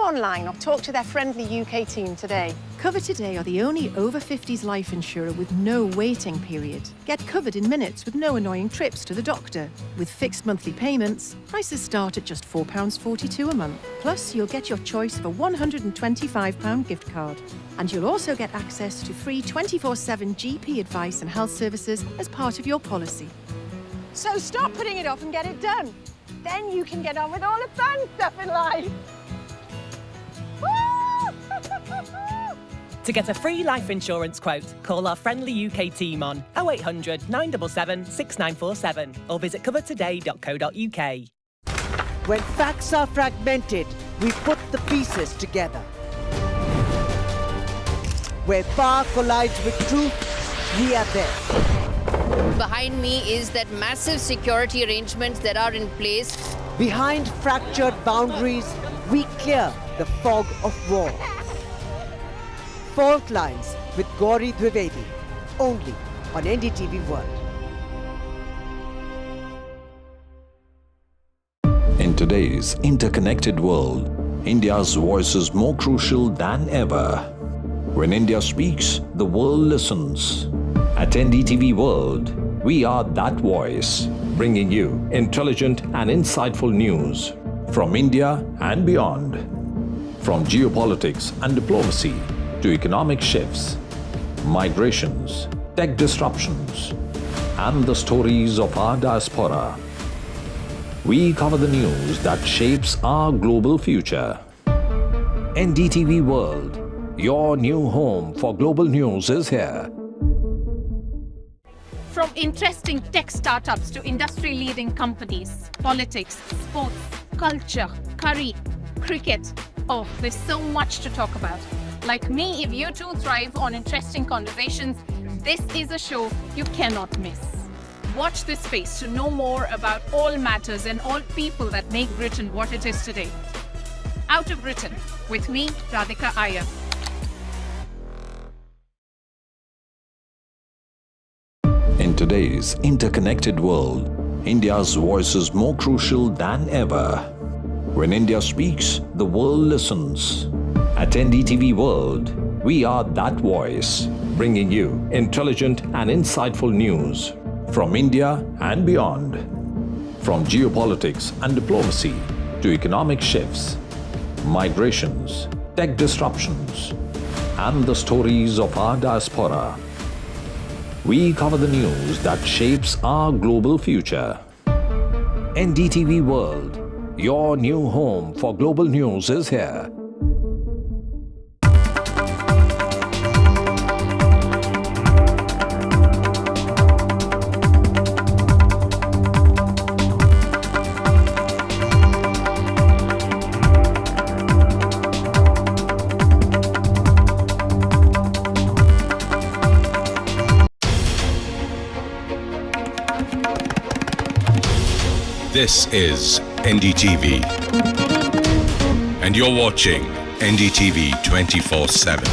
online or talk to their friendly UK team today. Cover Today are the only over-50s life insurer with no waiting period. Get covered in minutes with no annoying trips to the doctor. With fixed monthly payments, prices start at just £4.42 a month. Plus, you'll get your choice of a £125 gift card. And you'll also get access to free 24/7 GP advice and health services as part of your policy. So stop putting it off and get it done. Then you can get on with all the fun stuff in life. To get a free life insurance quote, call our friendly UK team on 0800 977 6947 or visit covertoday.co.uk. When facts are fragmented, we put the pieces together. Where power collides with truth, we are there. Behind me is that massive security arrangements that are in place. Behind fractured boundaries, we clear the fog of war. Fault Lines with Gauri Dwivedi, only on NDTV World. In today's interconnected world, India's voice is more crucial than ever. When India speaks, the world listens. At NDTV World, we are that voice, bringing you intelligent and insightful news from India and beyond. From geopolitics and diplomacy to economic shifts, migrations, tech disruptions, and the stories of our diaspora. We cover the news that shapes our global future. NDTV World, your new home for global news, is here. From interesting tech startups to industry-leading companies, politics, sports, culture, curry, cricket. Oh, there's so much to talk about. Like me, if you too thrive on interesting conversations, this is a show you cannot miss. Watch this space to know more about all matters and all people that make Britain what it is today. Out of Britain, with me, Radhika Iyer. In today's interconnected world, India's voice is more crucial than ever. When India speaks, the world listens. At NDTV World, we are that voice, bringing you intelligent and insightful news from India and beyond. From geopolitics and diplomacy to economic shifts, migrations, tech disruptions, and the stories of our diaspora. We cover the news that shapes our global future. NDTV World, your new home for global news, is here. This is NDTV, and you're watching NDTV 24/7.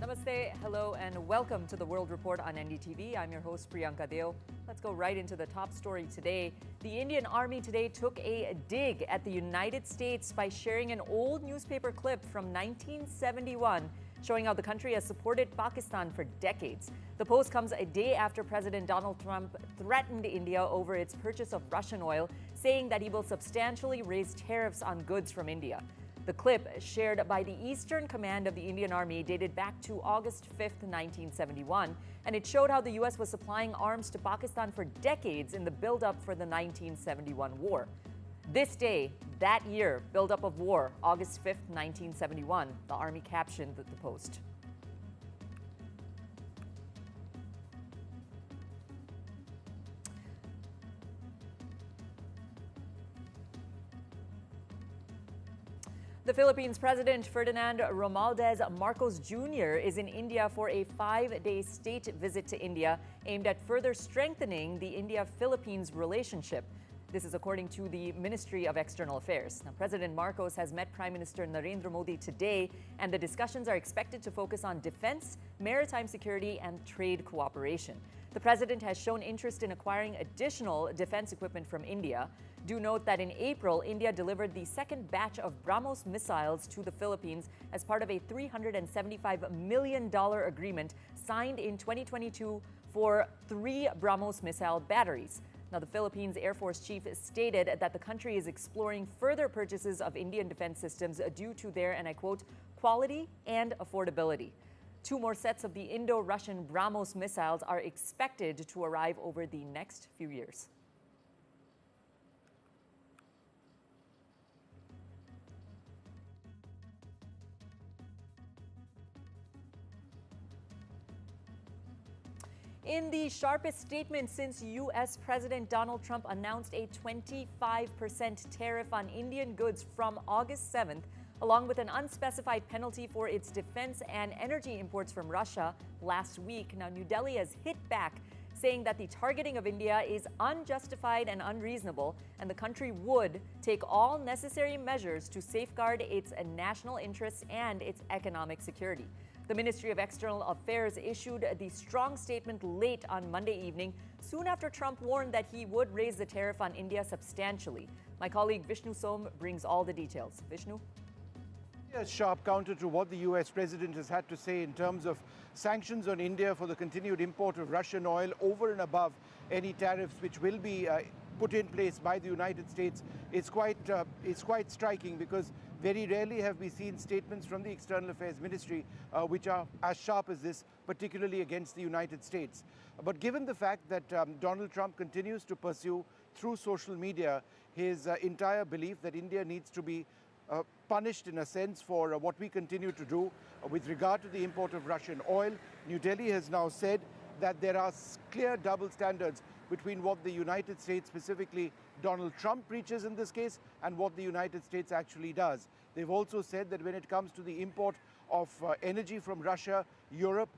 Namaste, hello, and welcome to the World Report on NDTV. I'm your host, Priyanka. Let's go right into the top story today. The Indian Army today took a dig at the United States by sharing an old newspaper clip from 1971 showing how the country has supported Pakistan for decades. The post comes a day after President Donald Trump threatened India over its purchase of Russian oil, saying that he will substantially raise tariffs on goods from India. The clip, shared by the Eastern Command of the Indian Army, dated back to August 5th, 1971, and it showed how the U.S. was supplying arms to Pakistan for decades in the build-up for the 1971 war. This day, that year, build-up of war, August 5th, 1971, the Army captioned the post. The Philippines President Ferdinand Romualdez Marcos Jr. is in India for a 5-day state visit to India aimed at further strengthening the India-Philippines relationship. This is according to the Ministry of External Affairs. Now, President Marcos has met Prime Minister Narendra Modi today, and the discussions are expected to focus on defense, maritime security, and trade cooperation. The president has shown interest in acquiring additional defense equipment from India. Do note that in April, India delivered the second batch of BrahMos missiles to the Philippines as part of a $375 million agreement signed in 2022 for 3 BrahMos missile batteries. Now, the Philippines Air Force chief stated that the country is exploring further purchases of Indian defense systems due to their, and I quote, quality and affordability. 2 more sets of the Indo-Russian BrahMos missiles are expected to arrive over the next few years. In the sharpest statement since U.S. President Donald Trump announced a 25% tariff on Indian goods from August 7th, along with an unspecified penalty for its defense and energy imports from Russia last week. Now, New Delhi has hit back, saying that the targeting of India is unjustified and unreasonable, and the country would take all necessary measures to safeguard its national interests and its economic security. The Ministry of External Affairs issued the strong statement late on Monday evening, soon after Trump warned that he would raise the tariff on India substantially. My colleague Vishnu Som brings all the details. Vishnu? A sharp counter to what the US president has had to say in terms of sanctions on India for the continued import of Russian oil over and above any tariffs which will be put in place by the United States. It's quite striking, because very rarely have we seen statements from the External Affairs Ministry which are as sharp as this, particularly against the United States. But given the fact that Donald Trump continues to pursue through social media his entire belief that India needs to be punished in a sense for what we continue to do with regard to the import of Russian oil, New Delhi has now said that there are clear double standards between what the United States, specifically Donald Trump, preaches in this case and what the United States actually does. They've also said that when it comes to the import of energy from Russia, Europe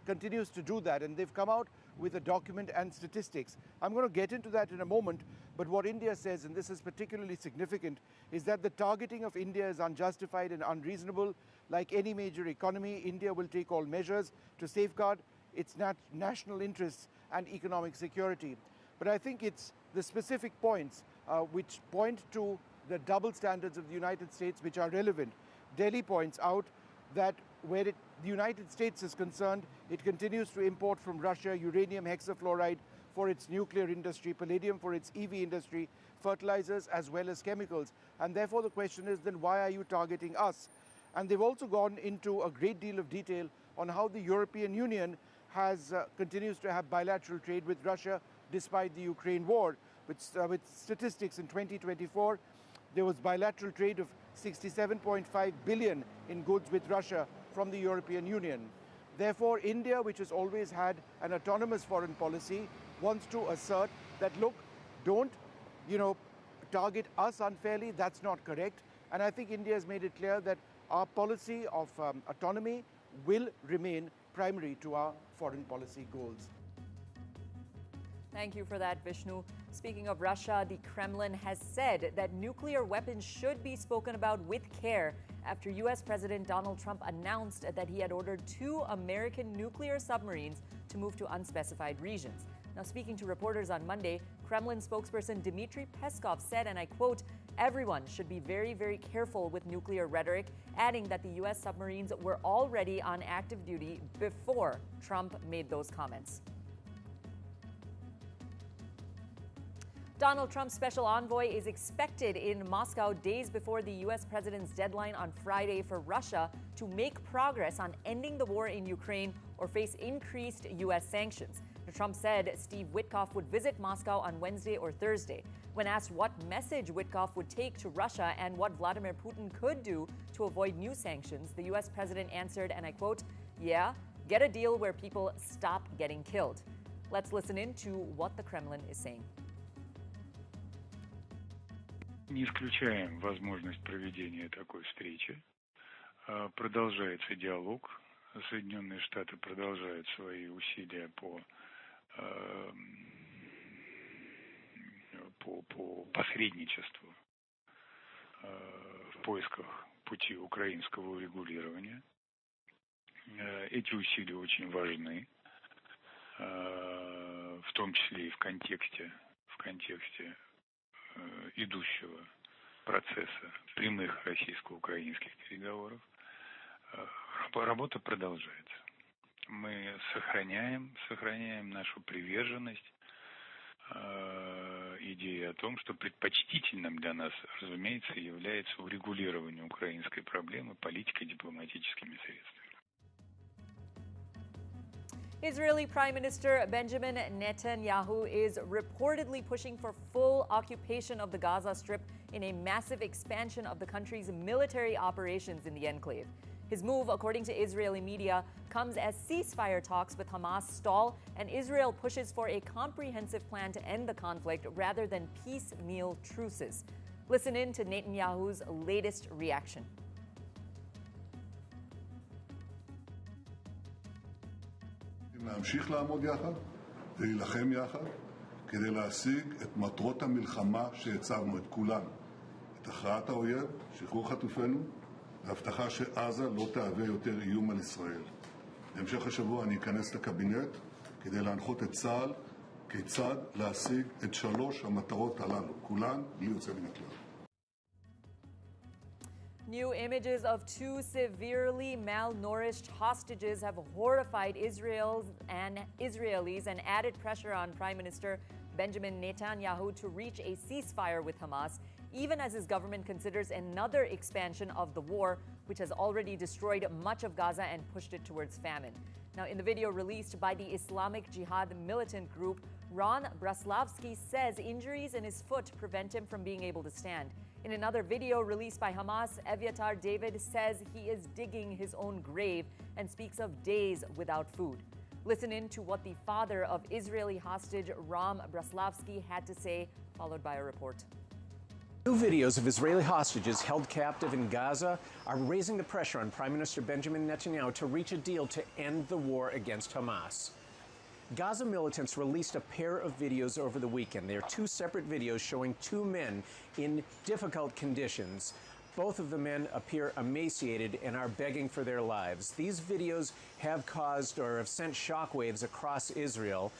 continues to do that, and they've come out with a document and statistics. I'm going to get into that in a moment, but what India says, and this is particularly significant, is that the targeting of India is unjustified and unreasonable. Like any major economy, India will take all measures to safeguard its national interests and economic security. But I think it's the specific points which point to the double standards of the United States which are relevant. Delhi points out that where the United States is concerned, it continues to import from Russia uranium hexafluoride for its nuclear industry, palladium for its EV industry, fertilizers as well as chemicals. And therefore the question is, then why are you targeting us? And they've also gone into a great deal of detail on how the European Union continues to have bilateral trade with Russia despite the Ukraine war. With statistics in 2024, there was bilateral trade of 67.5 billion in goods with Russia from the European Union. Therefore, India, which has always had an autonomous foreign policy, wants to assert that, look, don't, target us unfairly. That's not correct. And I think India has made it clear that our policy of autonomy will remain primary to our foreign policy goals. Thank you for that, Vishnu. Speaking of Russia, the Kremlin has said that nuclear weapons should be spoken about with care after U.S. President Donald Trump announced that he had ordered 2 American nuclear submarines to move to unspecified regions. Now, speaking to reporters on Monday, Kremlin spokesperson Dmitry Peskov said, and I quote, "Everyone should be very, very careful with nuclear rhetoric," adding that the U.S. submarines were already on active duty before Trump made those comments. Donald Trump's special envoy is expected in Moscow days before the U.S. president's deadline on Friday for Russia to make progress on ending the war in Ukraine or face increased U.S. sanctions. Trump said Steve Witkoff would visit Moscow on Wednesday or Thursday. When asked what message Witkoff would take to Russia and what Vladimir Putin could do to avoid new sanctions, the U.S. president answered, and I quote, "Yeah, get a deal where people stop getting killed." Let's listen in to what the Kremlin is saying. Не исключаем возможность проведения такой встречи. Продолжается диалог. Соединенные Штаты продолжают свои усилия по по посредничеству в поисках пути украинского урегулирования. Эти усилия очень важны, в том числе и в контексте идущего процесса прямых российско-украинских переговоров. Работа продолжается. Мы сохраняем нашу приверженность идее о том, что предпочтительным для нас, разумеется, является урегулирование украинской проблемы политико-дипломатическими средствами. Israeli Prime Minister Benjamin Netanyahu is reportedly pushing for full occupation of the Gaza Strip in a massive expansion of the country's military operations in the enclave. His move, according to Israeli media, comes as ceasefire talks with Hamas stall and Israel pushes for a comprehensive plan to end the conflict rather than piecemeal truces. Listen in to Netanyahu's latest reaction. להמשיך לעמוד יחד ולהילחם יחד כדי להשיג את מטרות המלחמה שהצבנו, את כולן. את הכרעת האויב, שחרור חטופינו, והבטחה שעזה לא תהווה יותר איום על ישראל. בהמשך השבוע אני אכנס לקבינט כדי להנחות את צה"ל כיצד להשיג את שלוש המטרות הללו, כולן בלי יוצא מן הכלל. New images of two severely malnourished hostages have horrified Israelis and added pressure on Prime Minister Benjamin Netanyahu to reach a ceasefire with Hamas, even as his government considers another expansion of the war, which has already destroyed much of Gaza and pushed it towards famine. Now, in the video released by the Islamic Jihad militant group, Ron Braslavsky says injuries in his foot prevent him from being able to stand. In another video released by Hamas, Eviatar David says he is digging his own grave and speaks of days without food. Listen in to what the father of Israeli hostage Ram Braslavsky had to say, followed by a report. New videos of Israeli hostages held captive in Gaza are raising the pressure on Prime Minister Benjamin Netanyahu to reach a deal to end the war against Hamas. Gaza militants released a pair of videos over the weekend. They are two separate videos showing two men in difficult conditions. Both of the men appear emaciated and are begging for their lives. These videos have caused or have sent shockwaves across Israel.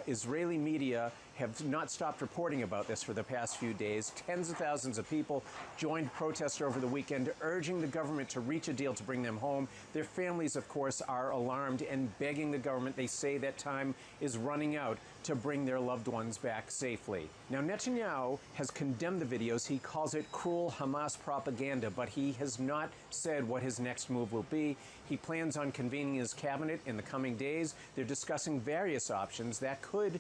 Israeli media have not stopped reporting about this for the past few days. Tens of thousands of people joined protests over the weekend, urging the government to reach a deal to bring them home. Their families, of course, are alarmed and begging the government. They say that time is running out to bring their loved ones back safely. Now, Netanyahu has condemned the videos. He calls it cruel Hamas propaganda, but he has not said what his next move will be. He plans on convening his cabinet in the coming days. They're discussing various options that could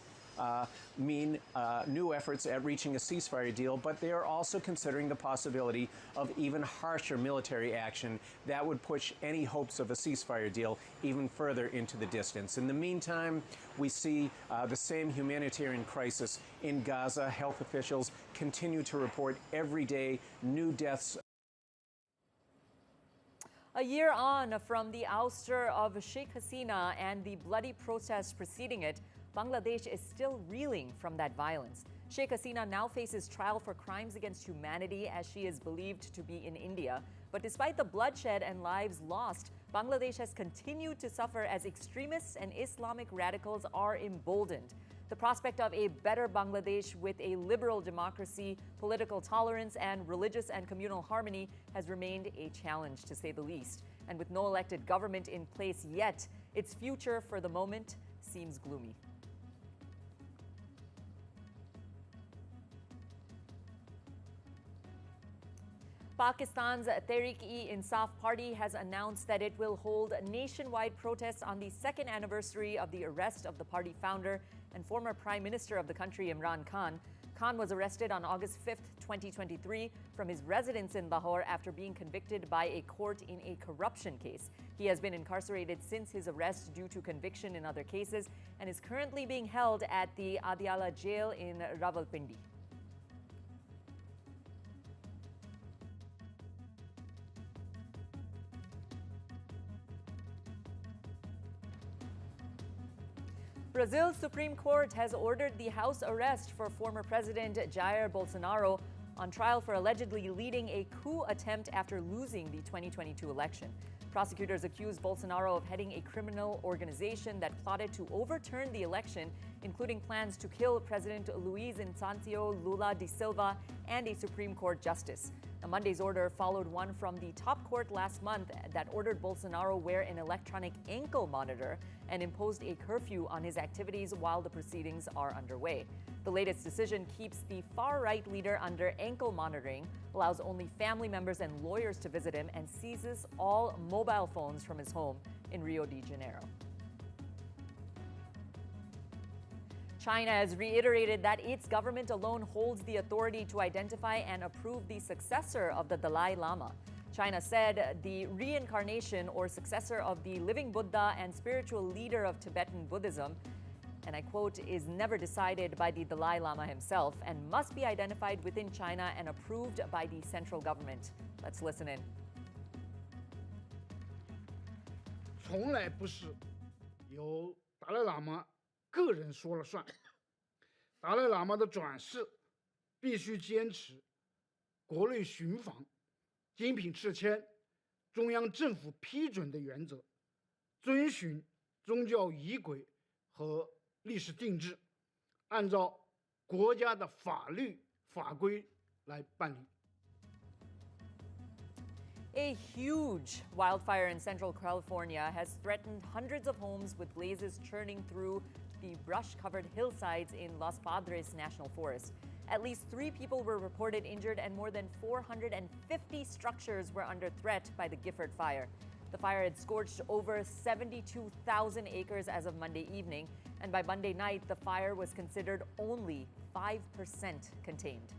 mean new efforts at reaching a ceasefire deal, but they are also considering the possibility of even harsher military action that would push any hopes of a ceasefire deal even further into the distance. In the meantime, we see the same humanitarian crisis in Gaza. Health officials continue to report every day new deaths. A year on from the ouster of Sheikh Hasina and the bloody protests preceding it, Bangladesh is still reeling from that violence. Sheikh Hasina now faces trial for crimes against humanity as she is believed to be in India. But despite the bloodshed and lives lost, Bangladesh has continued to suffer as extremists and Islamic radicals are emboldened. The prospect of a better Bangladesh with a liberal democracy, political tolerance, and religious and communal harmony has remained a challenge, to say the least. And with no elected government in place yet, its future for the moment seems gloomy. Pakistan's Tehreek-e-Insaf Party has announced that it will hold nationwide protests on the second anniversary of the arrest of the party founder and former Prime Minister of the country, Imran Khan. Khan was arrested on August 5th, 2023, from his residence in Lahore after being convicted by a court in a corruption case. He has been incarcerated since his arrest due to conviction in other cases and is currently being held at the Adiala jail in Rawalpindi. Brazil's Supreme Court has ordered the house arrest for former President Jair Bolsonaro on trial for allegedly leading a coup attempt after losing the 2022 election. Prosecutors accuse Bolsonaro of heading a criminal organization that plotted to overturn the election, including plans to kill President Luiz Inacio Lula da Silva and a Supreme Court justice. Now, Monday's order followed one from the top court last month that ordered Bolsonaro wear an electronic ankle monitor and imposed a curfew on his activities while the proceedings are underway. The latest decision keeps the far-right leader under ankle monitoring, allows only family members and lawyers to visit him, and seizes all mobile phones from his home in Rio de Janeiro. China has reiterated that its government alone holds the authority to identify and approve the successor of the Dalai Lama. China said the reincarnation or successor of the living Buddha and spiritual leader of Tibetan Buddhism, and I quote, is never decided by the Dalai Lama himself and must be identified within China and approved by the central government. Let's listen in. 从来不是由达赖喇嘛个人说了算。达赖喇嘛的转世必须坚持国内巡访、精品撤迁、中央政府批准的原则，遵循宗教仪轨和历史定制，按照国家的法律法规来办理。A huge wildfire in Central California has threatened hundreds of homes with blazes churning through the brush-covered hillsides in Los Padres National Forest. At least 3 people were reported injured and more than 450 structures were under threat by the Gifford fire. The fire had scorched over 72,000 acres as of Monday evening, and by Monday night, the fire was considered only 5% contained.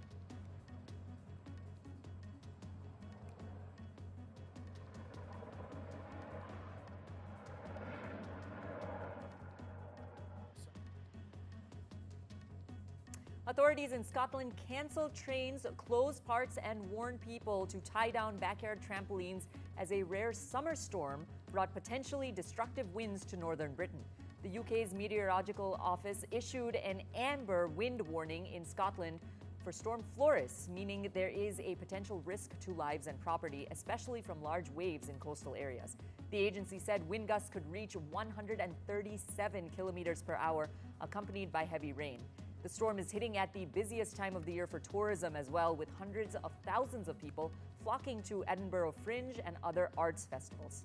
Authorities in Scotland cancelled trains, closed parks, and warned people to tie down backyard trampolines as a rare summer storm brought potentially destructive winds to northern Britain. The UK's meteorological office issued an amber wind warning in Scotland for Storm Floris, meaning there is a potential risk to lives and property, especially from large waves in coastal areas. The agency said wind gusts could reach 137 kilometers per hour, accompanied by heavy rain. The storm is hitting at the busiest time of the year for tourism as well, with hundreds of thousands of people flocking to Edinburgh Fringe and other arts festivals.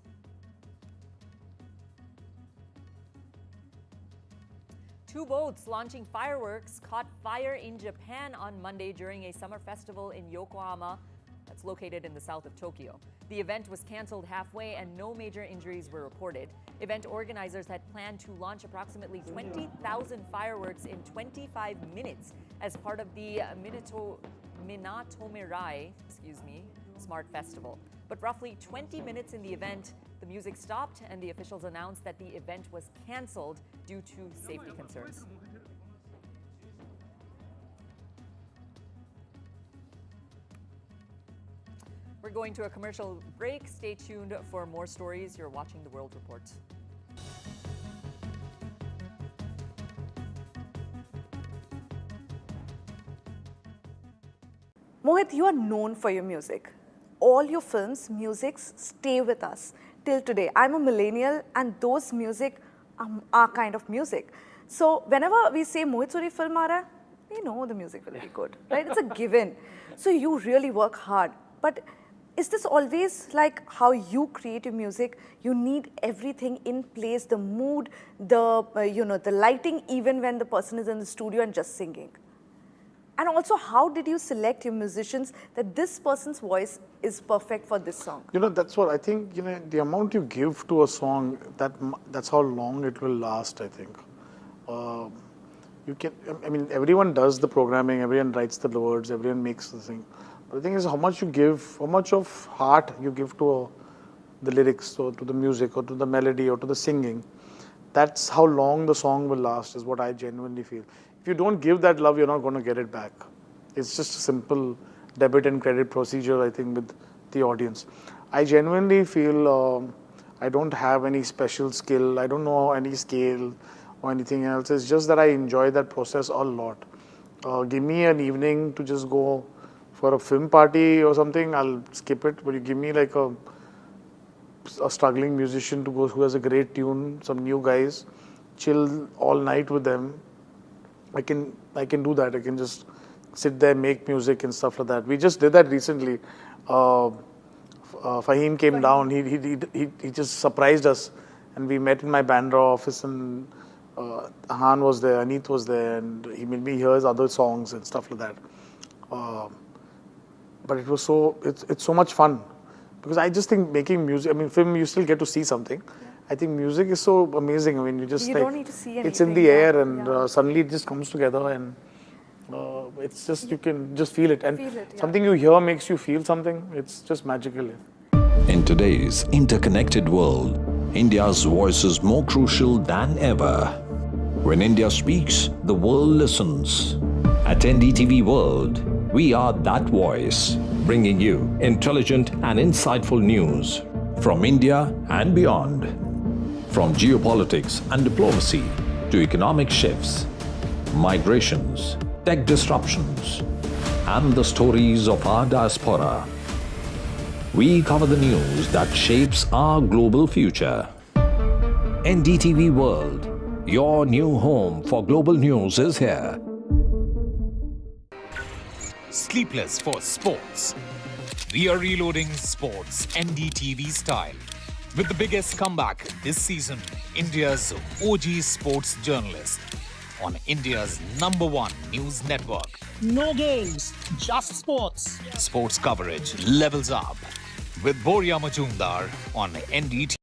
Two boats launching fireworks caught fire in Japan on Monday during a summer festival in Yokohama that's located in the south of Tokyo. The event was canceled halfway and no major injuries were reported. Event organizers had planned to launch approximately 20,000 fireworks in 25 minutes as part of the Minatomirai, Smart Festival. But roughly 20 minutes in the event, the music stopped and the officials announced that the event was canceled due to safety concerns. We're going to a commercial break. Stay tuned for more stories. You're watching The World Report. Mohit, you are known for your music. All your films, musics stay with us till today. I'm a millennial and those music are our kind of music. So whenever we say Mohit Suri film aa raha hai, we know the music will be good, right? It's a given. So you really work hard. But is this always like how you create your music? You need everything in place, the mood, the lighting, even when the person is in the studio and just singing. And also, how did you select your musicians that this person's voice is perfect for this song? That's what I think, the amount you give to a song, that's how long it will last, I think. Everyone does the programming, everyone writes the words, everyone makes the thing. But the thing is how much you give, how much of heart you give to the lyrics or to the music or to the melody or to the singing. That's how long the song will last, is what I genuinely feel. If you don't give that love, you're not going to get it back. It's just a simple debit and credit procedure, I think, with the audience. I genuinely feel I don't have any special skill. I don't know any scale or anything else. It's just that I enjoy that process a lot. Give me an evening to just go for a film party or something, I'll skip it. But you give me like a struggling musician to go who has a great tune, some new guys, chill all night with them. I can do that. I can just sit there, make music and stuff like that. We just did that recently. Fahim came down. He just surprised us, and we met in my Bandra office. And Han was there, Aneet was there, and he made me hear his other songs and stuff like that. But it was it's so much fun, because I just think making music. I mean, film you still get to see something. I think music is so amazing. I mean, you just don't need to see anything. It's in the air, and suddenly it just comes together, and it's just you can just feel it. And something you hear makes you feel something. It's just magical. In today's interconnected world, India's voice is more crucial than ever. When India speaks, the world listens. At NDTV World, we are that voice, bringing you intelligent and insightful news from India and beyond. From geopolitics and diplomacy to economic shifts, migrations, tech disruptions, and the stories of our diaspora, we cover the news that shapes our global future. NDTV World, your new home for global news, is here. Sleepless for sports. We are reloading sports NDTV style. With the biggest comeback this season, India's OG sports journalist on India's #1 news network. No games, just sports. Sports coverage levels up with Boria Majumdar on NDTV.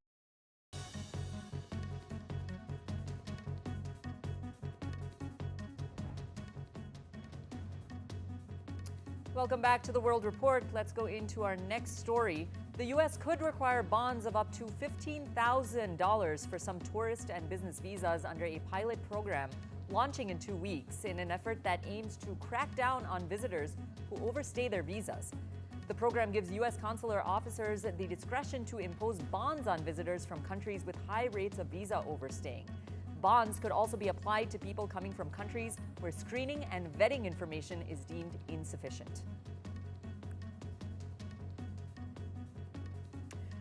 Welcome back to the World Report. Let's go into our next story. The U.S. could require bonds of up to $15,000 for some tourist and business visas under a pilot program launching in 2 weeks in an effort that aims to crack down on visitors who overstay their visas. The program gives U.S. consular officers the discretion to impose bonds on visitors from countries with high rates of visa overstaying. Bonds could also be applied to people coming from countries where screening and vetting information is deemed insufficient.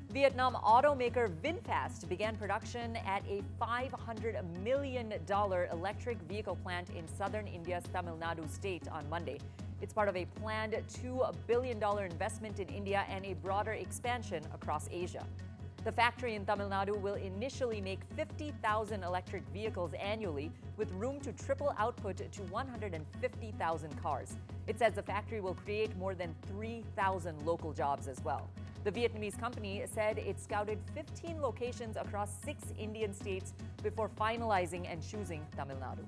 Vietnam automaker VinFast began production at a $500 million electric vehicle plant in southern India's Tamil Nadu state on Monday. It's part of a planned $2 billion investment in India and a broader expansion across Asia. The factory in Tamil Nadu will initially make 50,000 electric vehicles annually, with room to triple output to 150,000 cars. It says the factory will create more than 3,000 local jobs as well. The Vietnamese company said it scouted 15 locations across 6 Indian states before finalizing and choosing Tamil Nadu.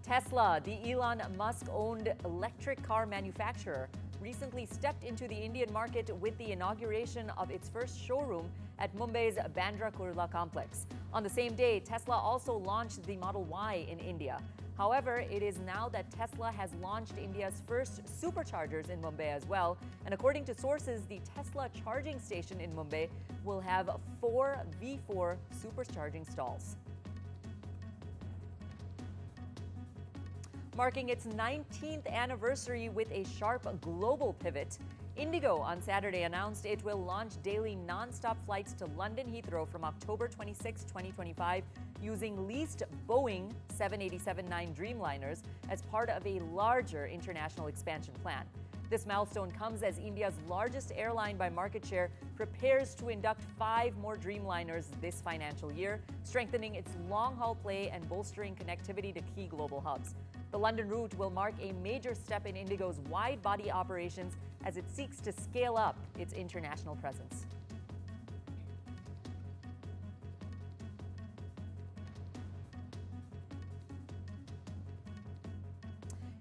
Tesla, the Elon Musk-owned electric car manufacturer, recently stepped into the Indian market with the inauguration of its first showroom at Mumbai's Bandra Kurla complex. On the same day, Tesla also launched the Model Y in India. However, it is now that Tesla has launched India's first superchargers in Mumbai as well. And according to sources, the Tesla charging station in Mumbai will have 4 V4 supercharging stalls. Marking its 19th anniversary with a sharp global pivot, Indigo on Saturday announced it will launch daily non-stop flights to London Heathrow from October 26, 2025, using leased Boeing 787-9 Dreamliners as part of a larger international expansion plan. This milestone comes as India's largest airline by market share prepares to induct 5 more Dreamliners this financial year, strengthening its long-haul play and bolstering connectivity to key global hubs. The London route will mark a major step in Indigo's wide-body operations as it seeks to scale up its international presence.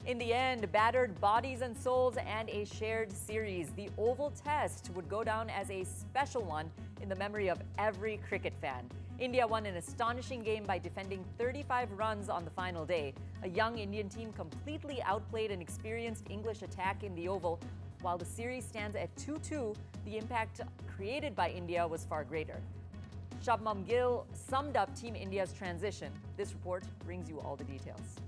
In the end, battered bodies and souls and a shared series. The Oval Test would go down as a special one in the memory of every cricket fan. India won an astonishing game by defending 35 runs on the final day. A young Indian team completely outplayed an experienced English attack in the Oval. While the series stands at 2-2, the impact created by India was far greater. Shubman Gill summed up Team India's transition. This report brings you all the details.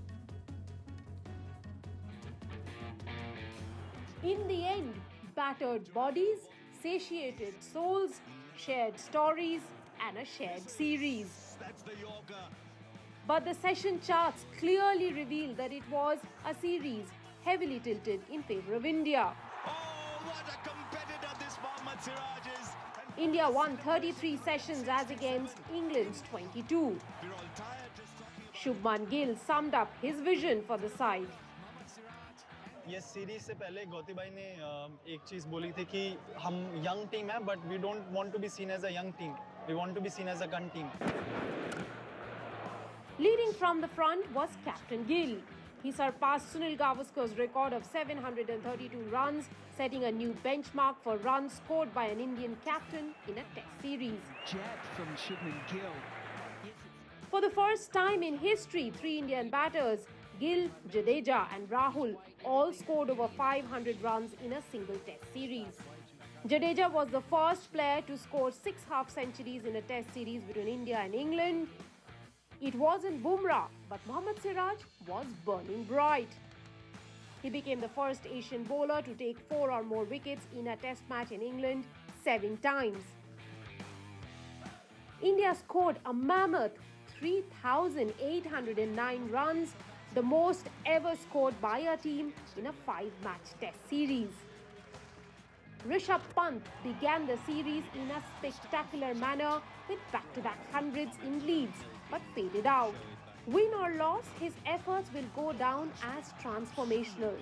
In the end, battered bodies, satiated souls, shared stories, and a shared series. But the session charts clearly reveal that it was a series heavily tilted in favor of India. India won 33 sessions as against England's 22. Shubman Gill summed up his vision for the side. ये series से पहले गौती भाई ने एक चीज बोली थी कि हम यंग टीम है but we don't want to be seen as a young team we want to be seen as a gun team. Leading from the front was Captain Gill. He surpassed Sunil Gavaskar's record of 732 runs, setting a new benchmark for runs scored by an Indian captain in a test series. Jet from Shubman Gill. For the first time in history, three Indian batters, Gill, Jadeja and Rahul, all scored over 500 runs in a single test series. Jadeja was the first player to score 6 half-centuries in a test series between India and England. It wasn't Bumrah, but Mohammad Siraj was burning bright. He became the first Asian bowler to take 4 or more wickets in a test match in England 7 times. India scored a mammoth 3,809 runs, the most ever scored by a team in a 5-match test series. Rishabh Pant began the series in a spectacular manner with back-to-back hundreds in Leeds, but faded out. Win or loss, his efforts will go down as transformational.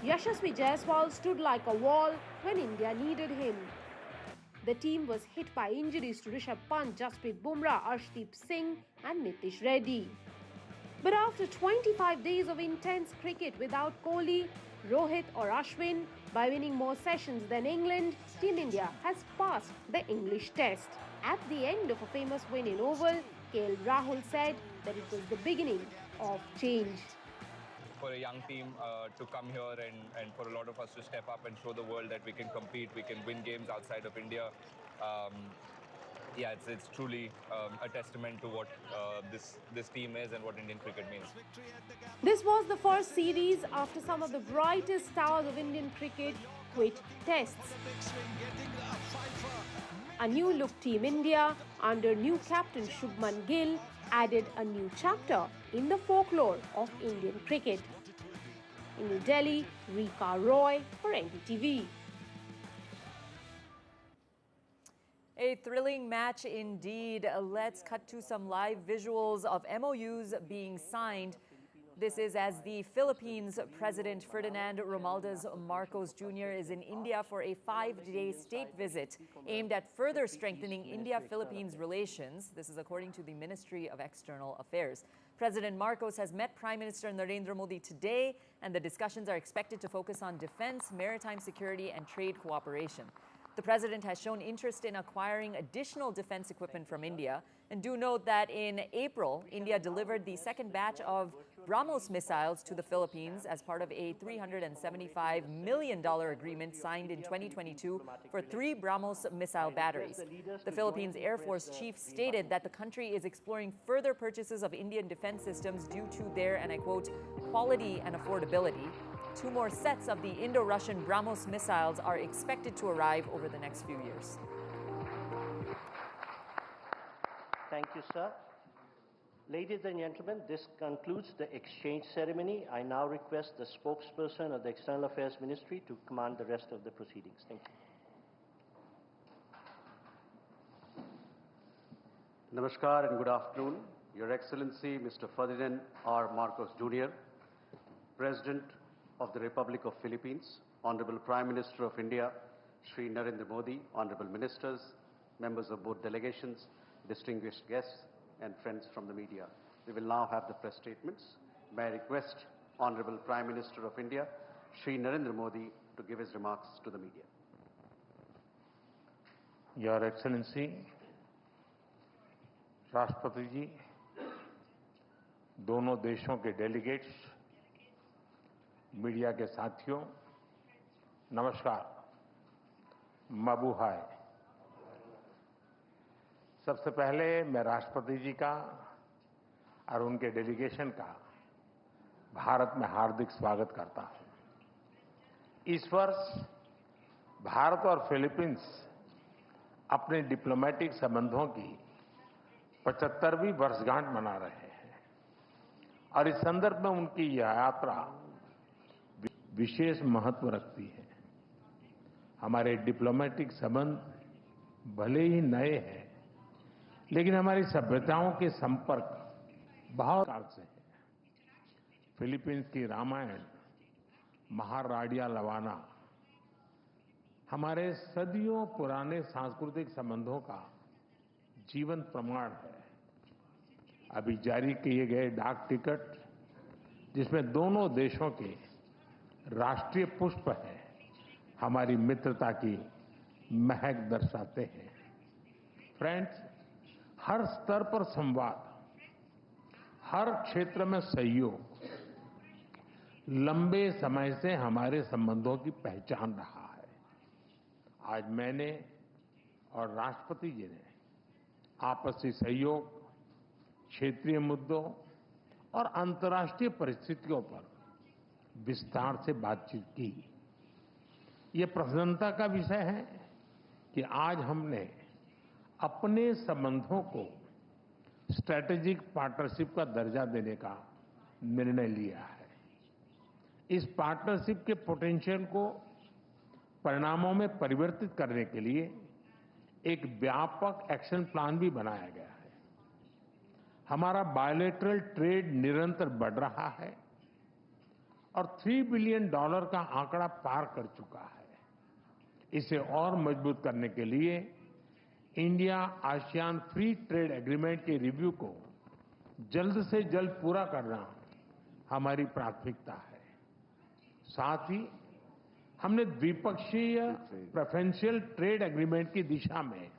Yashasvi Jaiswal stood like a wall when India needed him. The team was hit by injuries to Rishabh Pant, Jasprit Bumrah, Arshdeep Singh and Nitish Reddy. But after 25 days of intense cricket without Kohli, Rohit or Ashwin, by winning more sessions than England, Team India has passed the English test. At the end of a famous win in Oval, KL Rahul said that it was the beginning of change. For a young team to come here and for a lot of us to step up and show the world that we can compete, we can win games outside of India. Yeah, it's truly a testament to what this team is and what Indian cricket means. This was the first series after some of the brightest stars of Indian cricket quit tests. A new look Team India under new captain Shubman Gill added a new chapter in the folklore of Indian cricket. In New Delhi, Rika Roy for NDTV. A thrilling match indeed. Let's cut to some live visuals of MOUs being signed. This is as the Philippines President Ferdinand Romualdez Marcos Jr. is in India for a 5-day state visit aimed at further strengthening India-Philippines relations. This is according to the Ministry of External Affairs. President Marcos has met Prime Minister Narendra Modi today, and the discussions are expected to focus on defense, maritime security, and trade cooperation. The president has shown interest in acquiring additional defense equipment from India. And do note that in April, India delivered the second batch of BrahMos missiles to the Philippines as part of a $375 million agreement signed in 2022 for 3 BrahMos missile batteries. The Philippines Air Force chief stated that the country is exploring further purchases of Indian defense systems due to their, and I quote, quality and affordability. 2 more sets of the Indo-Russian BrahMos missiles are expected to arrive over the next few years. Thank you, sir. Ladies and gentlemen, this concludes the exchange ceremony. I now request the spokesperson of the External Affairs Ministry to command the rest of the proceedings. Thank you. Namaskar and good afternoon. Your Excellency, Mr. Ferdinand R. Marcos Jr., President of the Republic of Philippines, Honorable Prime Minister of India, Shri Narendra Modi, Honorable Ministers, members of both delegations, distinguished guests, and friends from the media. We will now have the press statements. May I request Honorable Prime Minister of India, Shri Narendra Modi, to give his remarks to the media. Your Excellency, राष्ट्रपति जी, दोनों देशों के delegates, media के साथियों, नमस्कार, माबू हाय। सबसे पहले मैं राष्ट्रपति जी का और उनके डेलीगेशन का भारत में हार्दिक स्वागत करता हूं। इस वर्ष भारत और फिलीपींस अपने डिप्लोमेटिक संबंधों की 75वीं वर्षगांठ मना रहे हैं और इस संदर्भ में उनकी यह यात्रा विशेष महत्व रखती है। हमारे डिप्लोमेटिक संबंध भले ही नए हैं, लेकिन हमारी सभ्यताओं के संपर्क बहुत काल से हैं। फिलीपींस की रामायण महाराडिया लवाना हमारे सदियों पुराने सांस्कृतिक संबंधों का जीवंत प्रमाण है। अभी जारी किए गए डाक टिकट, जिसमें दोनों देशों के राष्ट्रीय पुष्प हैं, हमारी मित्रता की महक दर्शाते हैं। फ्रेंड्स, हर स्तर पर संवाद, हर क्षेत्र में सहयोग लंबे समय से हमारे संबंधों की पहचान रहा है। आज मैंने और राष्ट्रपति जी ने आपसी सहयोग, क्षेत्रीय मुद्दों और अंतर्राष्ट्रीय परिस्थितियों पर विस्तार से बातचीत की। ये प्रसन्नता का विषय है कि आज हमने अपने संबंधों को स्ट्रैटेजिक पार्टनरशिप का दर्जा देने का निर्णय लिया है। इस पार्टनरशिप के पोटेंशियल को परिणामों में परिवर्तित करने के लिए एक व्यापक एक्शन प्लान भी बनाया गया है। हमारा बायलैटरल ट्रेड निरंतर बढ़ रहा है और $3 बिलियन का आंकड़ा पार कर चुका है। इसे और मजबूत करने के लिए India ASEAN free trade agreement के रिव्यू को जल्द से जल्द पूरा करना हमारी प्राथमिकता है। साथ ही हमने द्विपक्षीय प्रेफरेंशियल ट्रेड एग्रीमेंट की दिशा में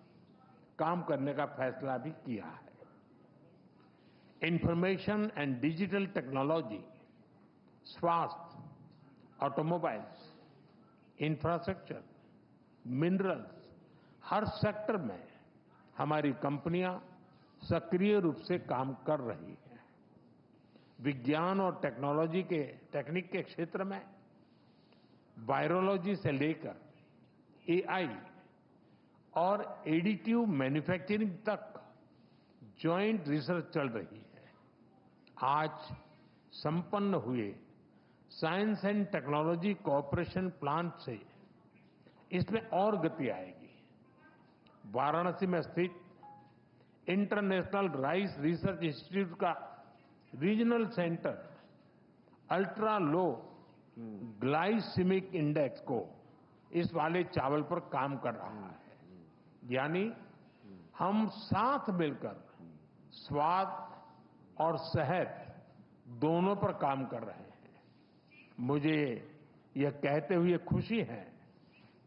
काम करने का फैसला भी किया है। इंफॉर्मेशन एंड डिजिटल टेक्नोलॉजी, स्वास्थ्य, ऑटोमोबाइल्स, इंफ्रास्ट्रक्चर, मिनरल्स, हर सेक्टर में हमारी कंपनियां सक्रिय रूप से काम कर रही हैं। विज्ञान और टेक्निक के क्षेत्र में वायरोलॉजी से लेकर एआई और एडिटिव मैन्युफैक्चरिंग तक जॉइंट रिसर्च चल रही है। आज संपन्न हुए science and technology cooperation plan से इसमें और गति आएगी। वाराणसी में स्थित इंटरनेशनल राइस रिसर्च इंस्टीट्यूट का regional centre ultra low glycemic index को इस वाले चावल पर काम कर रहा है। यानी हम साथ मिलकर स्वाद और सेहत दोनों पर काम कर रहे हैं। मुझे यह कहते हुए खुशी है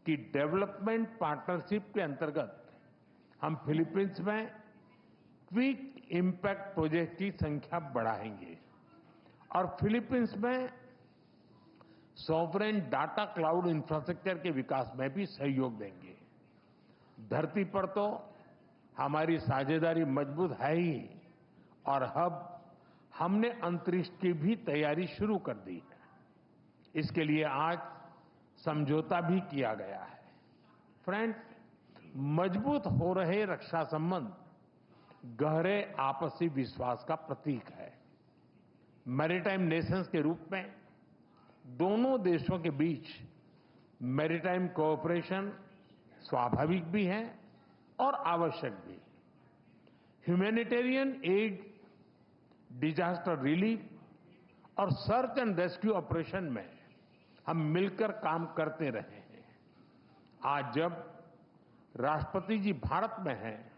कि डेवलपमेंट पार्टनरशिप के अंतर्गत हम फिलीपींस में क्विक इम्पैक्ट प्रोजेक्ट की संख्या बढ़ाएंगे और फिलीपींस में सॉवरेन डाटा क्लाउड इंफ्रास्ट्रक्चर के विकास में भी सहयोग देंगे। धरती पर तो हमारी साझेदारी मजबूत है ही, और अब हमने अंतरिक्ष की भी तैयारी शुरू कर दी है। इसके लिए आज समझौता भी किया गया है। फ्रेंड्स, मजबूत हो रहे रक्षा संबंध गहरे आपसी विश्वास का प्रतीक है। मैरीटाइम नेशंस के रूप में दोनों देशों के बीच मैरीटाइम कोऑपरेशन स्वाभाविक भी है और आवश्यक भी। ह्यूमैनिटेरियन एड, डिजास्टर रिलीफ और सर्च एंड रेस्क्यू ऑपरेशन में हम मिलकर काम करते रहे हैं। आज जब राष्ट्रपति जी भारत में हैं,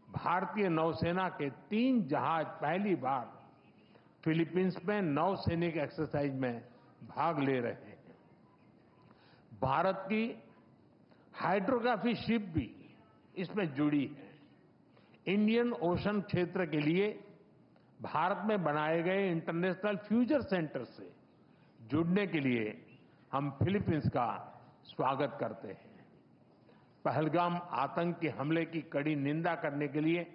भारतीय नौसेना के 3 जहाज पहली बार फिलीपींस में नौसैनिक एक्सरसाइज में भाग ले रहे हैं। भारत की हाइड्रोग्राफी शिप भी इसमें जुड़ी है। इंडियन ओशन क्षेत्र के लिए भारत में बनाए गए इंटरनेशनल फ्यूचर सेंटर से जुड़ने के लिए हम फिलीपींस का स्वागत करते हैं। पहलगाम आतंक के हमले की कड़ी निंदा करने के लिए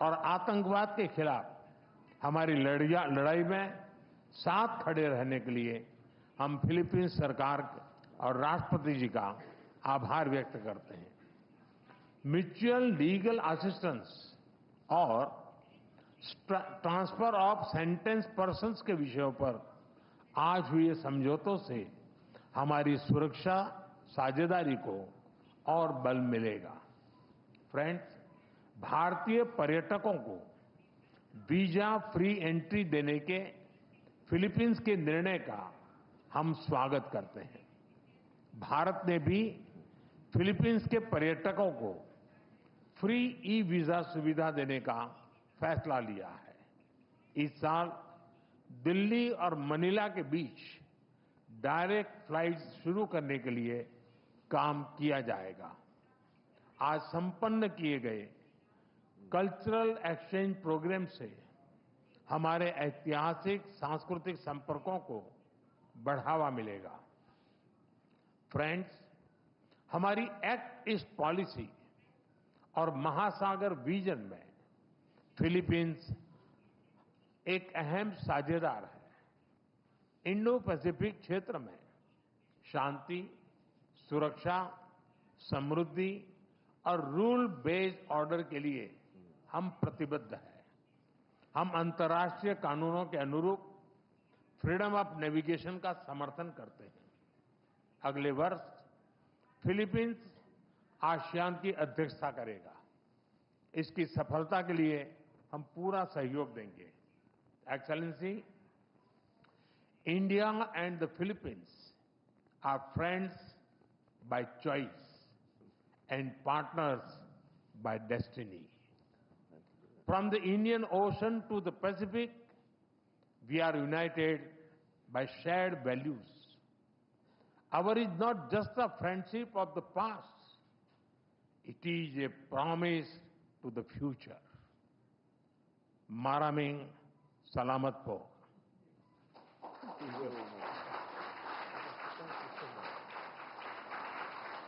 और आतंकवाद के खिलाफ हमारी लड़ाई में साथ खड़े रहने के लिए हम फिलीपींस सरकार और राष्ट्रपति जी का आभार व्यक्त करते हैं। म्यूचुअल लीगल असिस्टेंस और ट्रांसफर ऑफ सेंटेंस पर्सन्स के विषयों पर आज हुए समझौतों से हमारी सुरक्षा साझेदारी को और बल मिलेगा। फ्रेंड्स, भारतीय पर्यटकों को वीजा फ्री एंट्री देने के फिलीपींस के निर्णय का हम स्वागत करते हैं। भारत ने भी फिलीपींस के पर्यटकों को फ्री ई वीजा सुविधा देने का फैसला लिया है। इस साल दिल्ली और मनीला के बीच डायरेक्ट फ्लाइट्स शुरू करने के लिए काम किया जाएगा। आज संपन्न किए गए कल्चरल एक्सचेंज प्रोग्राम से हमारे ऐतिहासिक सांस्कृतिक संपर्कों को बढ़ावा मिलेगा। फ्रेंड्स, हमारी एक्ट ईस्ट पॉलिसी और महासागर विजन में फिलीपींस एक अहम साझेदार है। इंडो पैसिफिक क्षेत्र में शांति, सुरक्षा, समृद्धि और रूल बेस्ड ऑर्डर के लिए हम प्रतिबद्ध हैं। हम अंतर्राष्ट्रीय कानूनों के अनुरूप फ्रीडम ऑफ नेविगेशन का समर्थन करते हैं। अगले वर्ष फिलीपींस आसियान की अध्यक्षता करेगा। इसकी सफलता के लिए हम पूरा सहयोग देंगे। Excellency, India and the Philippines are friends by choice and partners by destiny. From the Indian Ocean to the Pacific, we are united by shared values. Our is not just a friendship of the past, it is a promise to the future. Maraming Salamat po.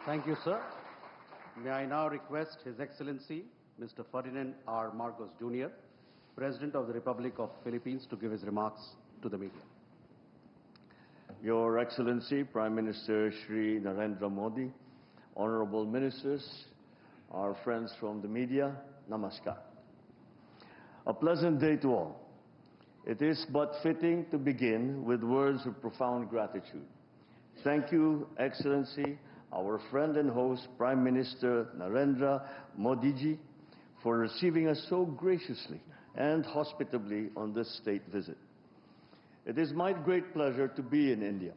Thank you, sir. May I now request His Excellency, Mr. Ferdinand R. Marcos Jr., President of the Republic of Philippines, to give his remarks to the media. Your Excellency, Prime Minister Shri Narendra Modi, honorable ministers, our friends from the media, namaskar. A pleasant day to all. It is but fitting to begin with words of profound gratitude. Thank you, Excellency, our friend and host, Prime Minister Narendra Modi ji, for receiving us so graciously and hospitably on this state visit. It is my great pleasure to be in India.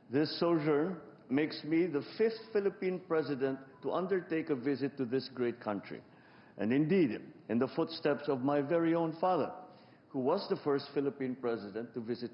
This sojourn makes me the 5th Philippine president to undertake a visit to this great country, and indeed in the footsteps of my very own father, who was the first Philippine president to visit